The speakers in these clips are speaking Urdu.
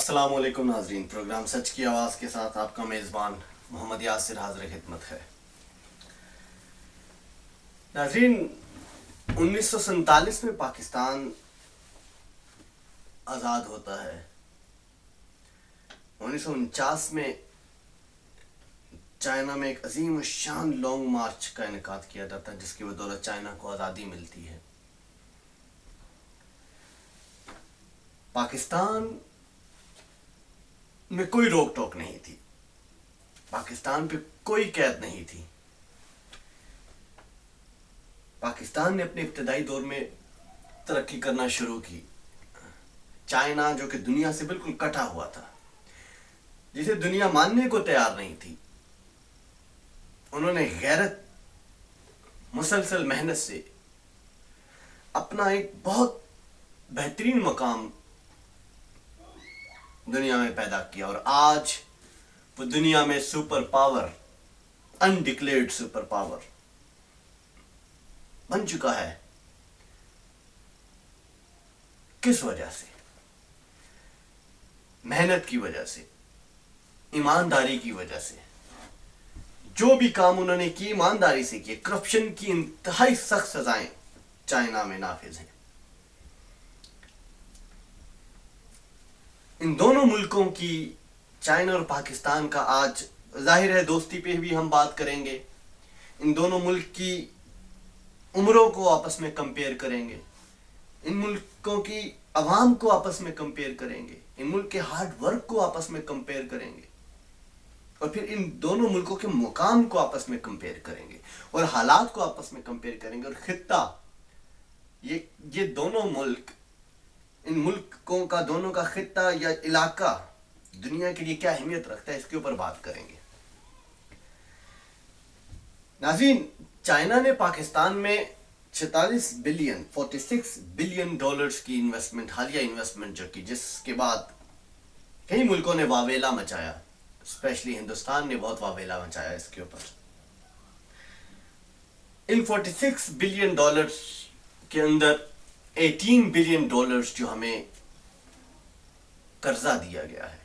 السلام علیکم ناظرین، پروگرام سچ کی آواز کے ساتھ آپ کا میزبان محمد یاسر حاضر خدمت ہے۔ ناظرین، 1947 میں پاکستان آزاد ہوتا ہے۔ 1949 میں چائنا میں ایک عظیم الشان لانگ مارچ کا انعقاد کیا جاتا ہے، جس کی بدولت چائنا کو آزادی ملتی ہے۔ پاکستان میں کوئی روک ٹوک نہیں تھی، پاکستان پہ کوئی قید نہیں تھی۔ پاکستان نے اپنے ابتدائی دور میں ترقی کرنا شروع کی۔ چائنا جو کہ دنیا سے بالکل کٹا ہوا تھا، جسے دنیا ماننے کو تیار نہیں تھی، انہوں نے غیرت، مسلسل محنت سے اپنا ایک بہت بہترین مقام دنیا میں پیدا کیا، اور آج وہ دنیا میں super power, undeclared super power بن چکا ہے۔ کس وجہ سے؟ محنت کی وجہ سے، ایمانداری کی وجہ سے۔ جو بھی کام انہوں نے کی ایمانداری سے کیے۔ کرپشن کی انتہائی سخت سزائیں چائنا میں نافذ ہیں۔ ان دونوں ملکوں کی، چائنا اور پاکستان کا، آج ظاہر ہے دوستی پہ بھی ہم بات کریں گے۔ ان دونوں ملک کی عمروں کو آپس میں کمپیئر کریں گے، ان ملکوں کی عوام کو آپس میں کمپیئر کریں گے، ان ملک کے ہارڈ ورک کو آپس میں کمپیئر کریں گے، اور پھر ان دونوں ملکوں کے مقام کو آپس میں کمپیئر کریں گے، اور حالات کو آپس میں کمپیئر کریں گے، اور خطہ، یہ دونوں ملک، ان ملکوں کا دونوں کا خطہ یا علاقہ دنیا کے لیے کیا اہمیت رکھتا ہے، اس کے اوپر بات کریں گے۔ ناظرین، چائنا نے پاکستان میں 46 بلین ڈالرز کی انویسٹمنٹ، حالیہ انویسٹمنٹ جو کی، جس کے بعد کئی ملکوں نے واویلا مچایا، اسپیشلی ہندوستان نے بہت واویلا مچایا اس کے اوپر۔ ان 46 بلین ڈالرز کے اندر 18 بلین ڈالرز جو ہمیں قرضہ دیا گیا ہے،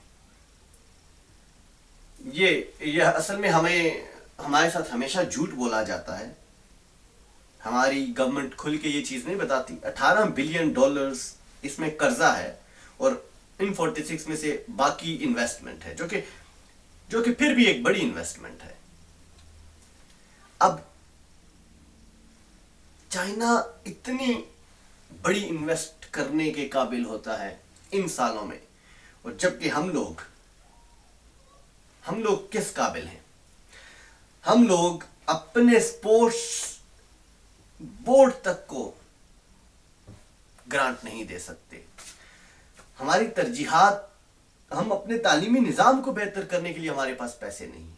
یہ اصل میں ہمارے ساتھ ہمیشہ جھوٹ بولا جاتا ہے۔ ہماری گورنمنٹ کھل کے یہ چیز نہیں بتاتی۔ 18 بلین ڈالرز اس میں قرضہ ہے، اور ان 46 میں سے باقی انویسٹمنٹ ہے، جو کہ پھر بھی ایک بڑی انویسٹمنٹ ہے۔ اب چائنا اتنی بڑی انویسٹ کرنے کے قابل ہوتا ہے ان سالوں میں، اور جبکہ ہم لوگ کس قابل ہیں؟ ہم لوگ اپنے سپورٹس بورڈ تک کو گرانٹ نہیں دے سکتے۔ ہماری ترجیحات، ہم اپنے تعلیمی نظام کو بہتر کرنے کے لیے ہمارے پاس پیسے نہیں،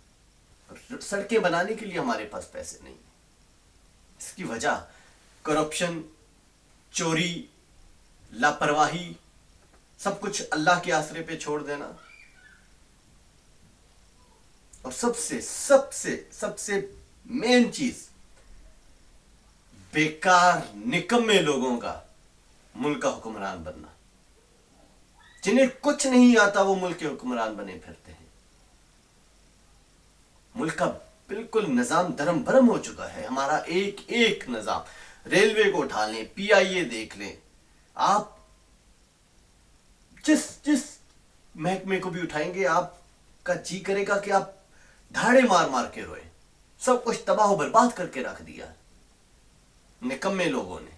سڑکیں بنانے کے لیے ہمارے پاس پیسے نہیں۔ اس کی وجہ کرپشن، چوری، لاپرواہی، سب کچھ اللہ کے آسرے پہ چھوڑ دینا، اور سب سے مین چیز، بیکار نکمے لوگوں کا ملک کا حکمران بننا۔ جنہیں کچھ نہیں آتا وہ ملک کے حکمران بنے پھرتے ہیں۔ ملک کا بالکل نظام درم برم ہو چکا ہے۔ ہمارا ایک نظام، ریلوے کو اٹھا لیں، پی آئی اے دیکھ لیں، آپ جس محکمے کو بھی اٹھائیں گے، آپ کا جی کرے گا کہ آپ دھاڑے مار کے روئے۔ سب کچھ تباہ و برباد کر کے رکھ دیا نکمے لوگوں نے۔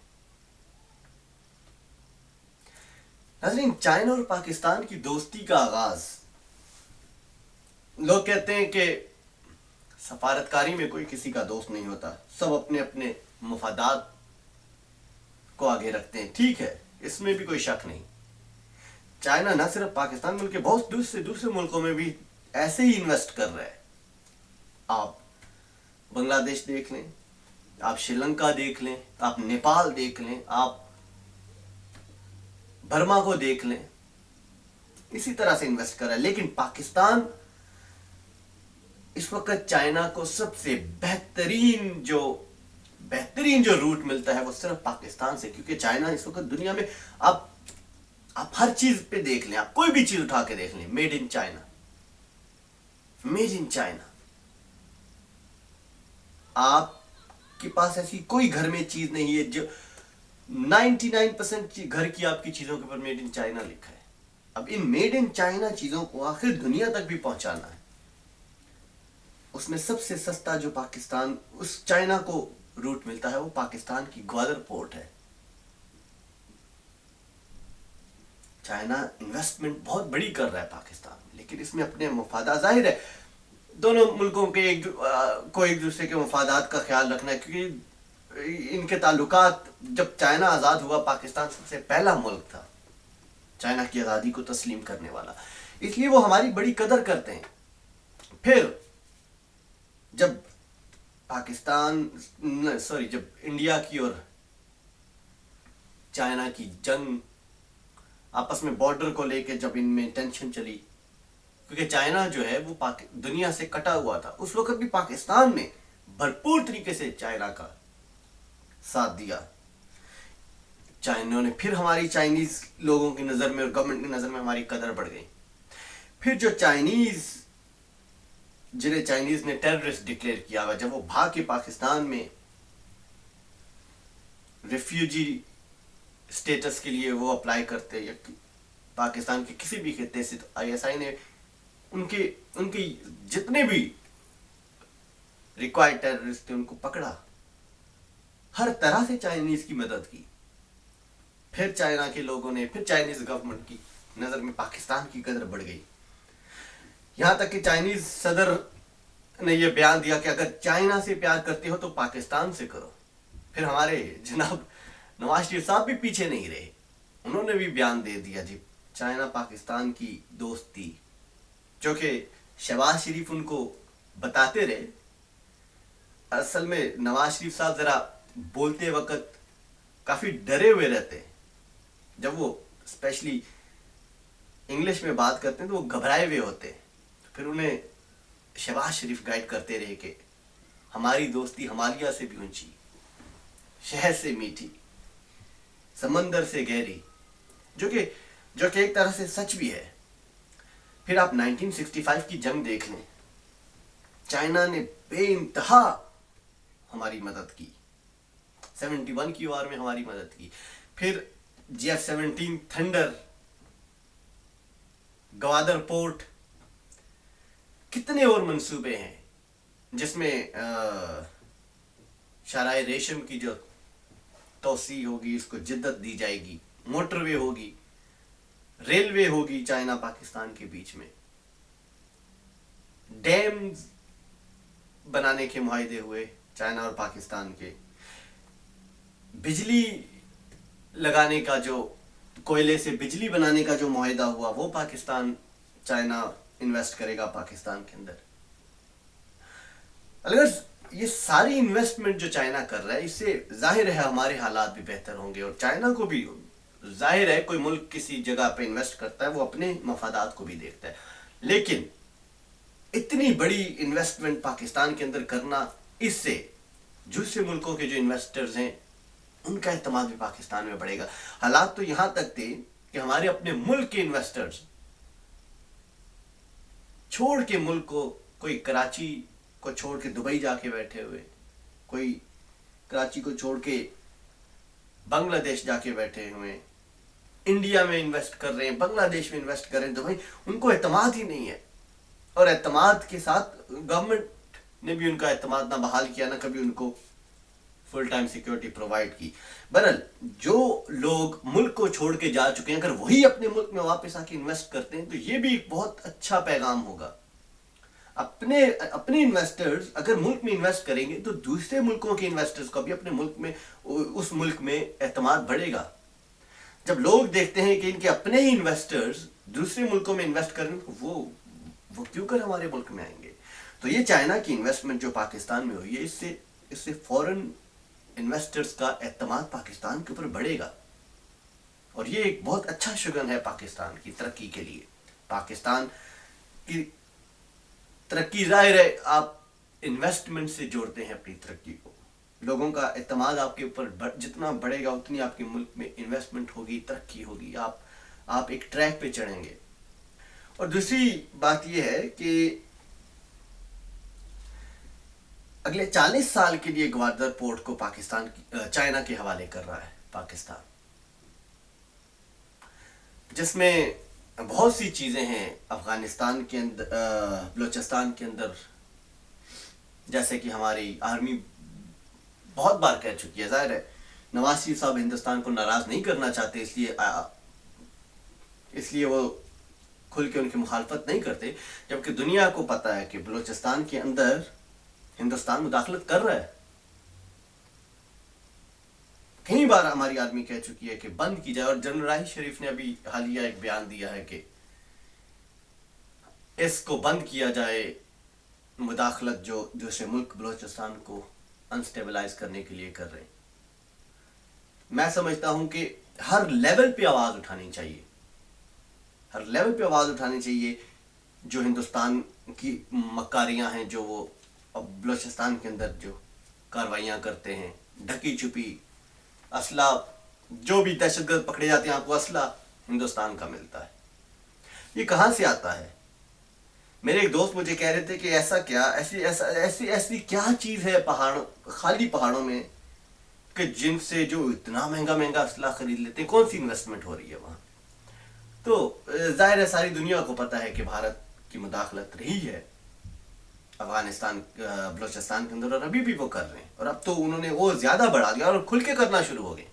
ناظرین، چائنا اور پاکستان کی دوستی کا آغاز، لوگ کہتے ہیں کہ سفارتکاری میں کوئی کسی کا دوست نہیں ہوتا، سب اپنے اپنے مفادات کو آگے رکھتے ہیں۔ ٹھیک ہے، اس میں بھی کوئی شک نہیں۔ چائنا نہ صرف پاکستان بلکہ بہت دوسرے ملکوں میں بھی ایسے ہی انویسٹ کر رہا ہے۔ آپ بنگلہ دیش دیکھ لیں، آپ شری لنکا دیکھ لیں، آپ نیپال دیکھ لیں، آپ برما کو دیکھ لیں، اسی طرح سے انویسٹ کر رہا ہے۔ لیکن پاکستان اس وقت چائنا کو سب سے بہترین جو روٹ ملتا ہے وہ صرف پاکستان سے، کیونکہ چائنا اس وقت دنیا میں اب آپ ہر چیز پہ دیکھ لیں, آپ کوئی بھی چیز اٹھا کے دیکھ لیں, made in China, made in China. آپ کے پاس ایسی کوئی گھر میں چیز نہیں ہے جو 99% گھر کی آپ کی چیزوں کے اوپر میڈ ان چائنا لکھا ہے. اب ان میڈ ان چائنا چیزوں کو آخر دنیا تک بھی پہنچانا ہے. اس میں سب سے سستا جو پاکستان اس چائنا کو روٹ ملتا ہے وہ پاکستان کی گوادر پورٹ ہے. چائنا انویسٹمنٹ بہت بڑی کر رہا ہے پاکستان میں, لیکن اس میں اپنے مفادات, ظاہر ہے دونوں ملکوں کے کو ایک دوسرے کے مفادات کا خیال رکھنا ہے, کیونکہ ان کے تعلقات, جب چائنا آزاد ہوا پاکستان سب سے پہلا ملک تھا چائنا کی آزادی کو تسلیم کرنے والا, اس لیے وہ ہماری بڑی قدر کرتے ہیں. پھر جب جب انڈیا کی اور چائنا کی جنگ آپس میں بارڈر کو لے کے جب ان میں ٹینشن چلی, کیونکہ چائنا جو ہے وہ دنیا سے کٹا ہوا تھا, اس وقت بھی پاکستان نے بھرپور طریقے سے چائنا کا ساتھ دیا. چائنا نے پھر ہماری چائنیز لوگوں کی نظر میں اور گورنمنٹ کی نظر میں ہماری قدر بڑھ گئی. پھر جو جنہیں چائنیز نے ٹیررسٹ ڈکلیئر کیا ہوا, جب وہ بھاگ کے پاکستان میں ریفیوجی اسٹیٹس کے لیے وہ اپلائی کرتے یا پاکستان کے کسی بھی خطے سے, تو آئی ایس آئی نے ان کے جتنے بھی ریکوائرڈ ٹیررسٹ تھے ان کو پکڑا, ہر طرح سے چائنیز کی مدد کی. پھر چائنا کے لوگوں نے, پھر چائنیز گورنمنٹ کی نظر میں پاکستان کی قدر بڑھ گئی, یہاں تک کہ چائنیز صدر نے یہ بیان دیا کہ اگر چائنا سے پیار کرتے ہو تو پاکستان سے کرو. پھر ہمارے جناب نواز شریف صاحب بھی پیچھے نہیں رہے, انہوں نے بھی بیان دے دیا جی چائنا پاکستان کی دوست تھی, جو کہ شہباز شریف ان کو بتاتے رہے. اصل میں نواز شریف صاحب ذرا بولتے وقت کافی ڈرے ہوئے رہتے ہیں, جب وہ اسپیشلی انگلش میں بات کرتے ہیں تو وہ گھبرائے ہوئے ہوتے ہیں. پھر انہیں شہباز شریف گائیڈ کرتے رہے کہ ہماری دوستی ہمالیہ سے بھی اونچی, شہد سے میٹھی, سمندر سے گہری, جو کہ ایک طرح سے سچ بھی ہے. پھر آپ 1965 کی جنگ دیکھ لیں, چائنا نے بے انتہا ہماری مدد کی, 71 کی وار میں ہماری مدد کی. پھر GF-17 تھنڈر, گوادر پورٹ, کتنے اور منصوبے ہیں جس میں شاہراہ ریشم کی جو توسیع ہوگی اس کو جدت دی جائے گی, موٹر وے ہوگی, ریلوے ہوگی چائنا پاکستان کے بیچ میں, ڈیم بنانے کے معاہدے ہوئے چائنا اور پاکستان کے, بجلی لگانے کا جو کوئلے سے بجلی بنانے کا جو معاہدہ ہوا وہ پاکستان چائنا انویسٹ کرے گا پاکستان کے اندر. اگر یہ ساری انویسٹمنٹ جو چائنا کر رہا ہے, اس سے ظاہر ہے ہمارے حالات بھی بہتر ہوں گے, اور چائنا کو بھی ظاہر ہے کوئی ملک کسی جگہ پہ انویسٹ کرتا ہے وہ اپنے مفادات کو بھی دیکھتا ہے, لیکن اتنی بڑی انویسٹمنٹ پاکستان کے اندر کرنا, اس سے دوسرے ملکوں کے جو انویسٹرز ہیں ان کا اعتماد بھی پاکستان میں بڑھے گا. حالات تو یہاں تک تھے کہ ہمارے اپنے ملک کے انویسٹرز چھوڑ کے ملک کو, کوئی کراچی کو چھوڑ کے دبئی جا کے بیٹھے ہوئے, کوئی کراچی کو چھوڑ کے بنگلہ دیش جا کے بیٹھے ہوئے, انڈیا میں انویسٹ کر رہے ہیں, بنگلہ دیش میں انویسٹ کر رہے ہیں, تو بھائی ان کو اعتماد ہی نہیں ہے. اور اعتماد کے ساتھ گورنمنٹ نے بھی ان کا اعتماد نہ بحال کیا, نہ کبھی ان کو فل ٹائم سیکیورٹی پرووائڈ کی. بہرحال جو لوگ ملک کو چھوڑ کے جا چکے ہیں اگر وہی اپنے ملک میں واپس آ کے انویسٹ کرتے ہیں تو یہ بھی ایک بہت اچھا پیغام ہوگا. اپنے انویسٹرز اگر ملک میں انویسٹ کریں گے تو دوسرے ملکوں کے انویسٹرز کو بھی اپنے ملک میں, اس ملک میں اعتماد بڑھے گا. جب لوگ دیکھتے ہیں کہ ان کے اپنے ہی انویسٹرز دوسرے ملکوں میں انویسٹ کریں تو وہ کیوں کر ہمارے ملک میں آئیں گے. تو یہ چائنا کی انویسٹمنٹ جو پاکستان میں ہوئی ہے, اس سے فورن انویسٹرز کا اعتماد پاکستان کے اوپر بڑھے گا, اور یہ ایک بہت اچھا شگن ہے پاکستان کی ترقی کے لیے. پاکستان کی ترقی ظاہر ہے آپ انویسٹمنٹ سے جوڑتے ہیں اپنی ترقی کو, لوگوں کا اعتماد آپ کے اوپر جتنا بڑھے گا اتنی آپ کے ملک میں انویسٹمنٹ ہوگی, ترقی ہوگی, آپ ایک ٹریک پہ چڑھیں گے. اور دوسری بات یہ ہے کہ اگلے 40 سال کے لیے گوادر پورٹ کو پاکستان چائنا کے حوالے کر رہا ہے پاکستان، جس میں بہت سی چیزیں ہیں افغانستان کے اندر، بلوچستان کے اندر، جیسے کہ ہماری آرمی بہت بار کہہ چکی ہے. ظاہر ہے نواز شریف صاحب ہندوستان کو ناراض نہیں کرنا چاہتے، اس لیے وہ کھل کے ان کی مخالفت نہیں کرتے، جبکہ دنیا کو پتہ ہے کہ بلوچستان کے اندر ہندوستان مداخلت کر رہا ہے. کئی بار ہماری آرمی کہہ چکی ہے کہ بند کی جائے، اور جنرل راحیل شریف نے ابھی حالیہ ایک بیان دیا ہے کہ اس کو بند کیا جائے، مداخلت جو دوسرے ملک بلوچستان کو انسٹیبلائز کرنے کے لیے کر رہے ہیں. میں سمجھتا ہوں کہ ہر لیول پہ آواز اٹھانی چاہیے، ہر لیول پہ آواز اٹھانی چاہیے. جو ہندوستان کی مکاریاں ہیں، جو وہ بلوچستان کے اندر جو کاروائیاں کرتے ہیں، ڈھکی چھپی اسلحہ، جو بھی دہشت گرد پکڑے جاتے ہیں آپ کو اسلحہ ہندوستان کا ملتا ہے. یہ کہاں سے آتا ہے؟ میرے ایک دوست مجھے کہہ رہے تھے کہ ایسا کیا ایسی کیا چیز ہے خالی پہاڑوں میں کہ جن سے جو اتنا مہنگا اسلحہ خرید لیتے ہیں، کون سی انویسٹمنٹ ہو رہی ہے وہاں؟ تو ظاہر ہے ساری دنیا کو پتہ ہے کہ بھارت کی مداخلت رہی ہے افغانستان بلوچستان کے اندر، اور ابھی بھی وہ کر رہے ہیں، اور اب تو انہوں نے وہ زیادہ بڑھا دیا اور کھل کے کرنا شروع ہو گئے.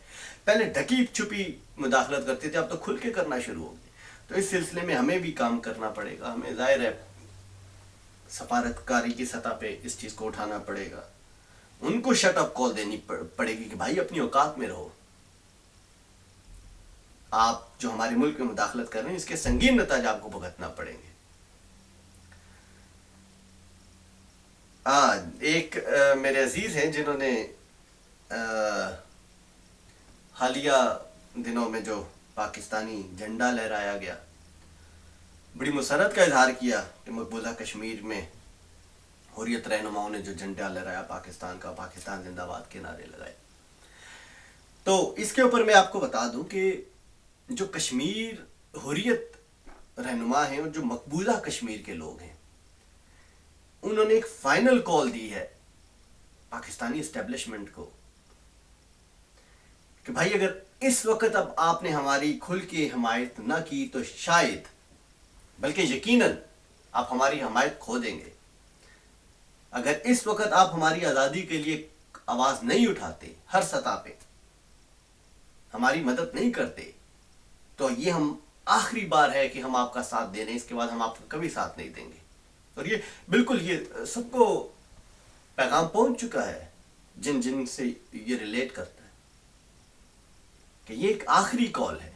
پہلے ڈھکی چھپی مداخلت کرتے تھے، اب تو کھل کے کرنا شروع ہو گئے. تو اس سلسلے میں ہمیں بھی کام کرنا پڑے گا. ہمیں ظاہر ہے سفارتکاری کی سطح پہ اس چیز کو اٹھانا پڑے گا، ان کو شٹ اپ کال دینی پڑے گی کہ بھائی اپنی اوقات میں رہو. آپ جو ہمارے ملک میں مداخلت کر رہے ہیں، اس کے سنگین نتائج آپ کو بھگتنا پڑیں گے. ایک میرے عزیز ہیں جنہوں نے حالیہ دنوں میں جو پاکستانی جھنڈا لہرایا گیا، بڑی مسرت کا اظہار کیا کہ مقبوضہ کشمیر میں حریت رہنماؤں نے جو جھنڈا لہرایا پاکستان کا، پاکستان زندہ باد کے نعرے لگائے. تو اس کے اوپر میں آپ کو بتا دوں کہ جو کشمیر حریت رہنما ہیں اور جو مقبوضہ کشمیر کے لوگ ہیں، انہوں نے ایک فائنل کال دی ہے پاکستانی اسٹیبلشمنٹ کو کہ بھائی اگر اس وقت اب آپ نے ہماری کھل کے حمایت نہ کی تو شاید، بلکہ یقیناً آپ ہماری حمایت کھو دیں گے. اگر اس وقت آپ ہماری آزادی کے لیے آواز نہیں اٹھاتے، ہر سطح پہ ہماری مدد نہیں کرتے، تو یہ ہم آخری بار ہے کہ ہم آپ کا ساتھ دے رہے ہیں، اس کے بعد ہم آپ کا کبھی ساتھ نہیں دیں گے. اور یہ بالکل یہ سب کو پیغام پہنچ چکا ہے جن سے یہ ریلیٹ کرتا ہے کہ یہ ایک آخری کال ہے.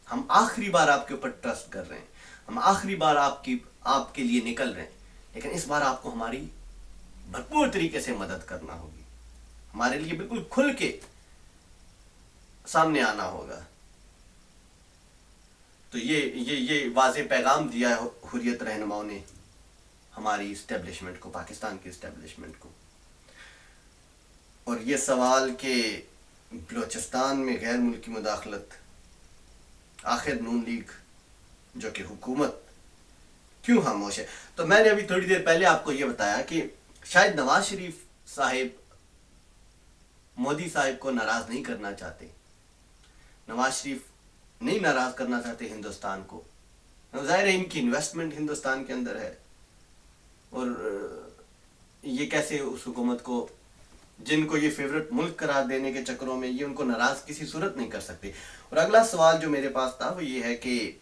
ہم آخری بار آپ کے اوپر ٹرسٹ کر رہے ہیں، ہم آخری بار آپ کے لیے نکل رہے ہیں، لیکن اس بار آپ کو ہماری بھرپور طریقے سے مدد کرنا ہوگی، ہمارے لیے بالکل کھل کے سامنے آنا ہوگا. تو یہ واضح پیغام دیا ہے حریت رہنماؤں نے ہماری اسٹیبلشمنٹ کو، پاکستان کی اسٹیبلشمنٹ کو. اور یہ سوال کہ بلوچستان میں غیر ملکی مداخلت، آخر نون لیگ جو کہ حکومت کیوں خاموش ہے؟ تو میں نے ابھی تھوڑی دیر پہلے آپ کو یہ بتایا کہ شاید نواز شریف صاحب مودی صاحب کو ناراض نہیں کرنا چاہتے، نواز شریف نہیں ناراض کرنا چاہتے ہندوستان کو. ظاہر ہے ان کی انویسٹمنٹ ہندوستان کے اندر ہے، اور یہ کیسے اس حکومت کو، جن کو یہ فیورٹ ملک قرار دینے کے چکروں میں یہ ان کو ناراض کسی صورت نہیں کر سکتے. اور اگلا سوال جو میرے پاس تھا وہ یہ ہے کہ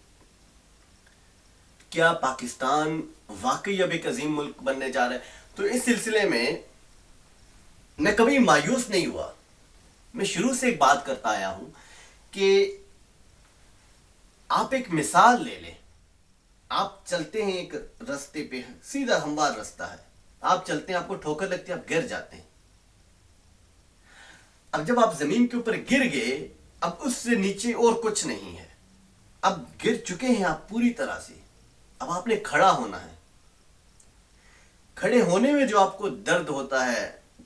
کیا پاکستان واقعی اب ایک عظیم ملک بننے جا رہا ہے؟ تو اس سلسلے میں کبھی مایوس نہیں ہوا. میں شروع سے ایک بات کرتا آیا ہوں کہ آپ ایک مثال لے لیں. آپ چلتے ہیں ایک رستے پہ، سیدھا ہموار رستہ ہے، آپ چلتے ہیں، آپ کو ٹھوکر لگتی ہے، آپ گر جاتے ہیں. اب جب آپ زمین کے اوپر گر گئے، اب اس سے نیچے اور کچھ نہیں ہے، اب گر چکے ہیں آپ پوری طرح سے. اب آپ نے کھڑا ہونا ہے. کھڑے ہونے میں جو آپ کو درد ہوتا ہے،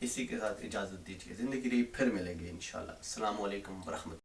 اسی کے ساتھ اجازت دیجیے، زندگی رہی پھر ملیں گے انشاءاللہ۔ السلام علیکم ورحمۃ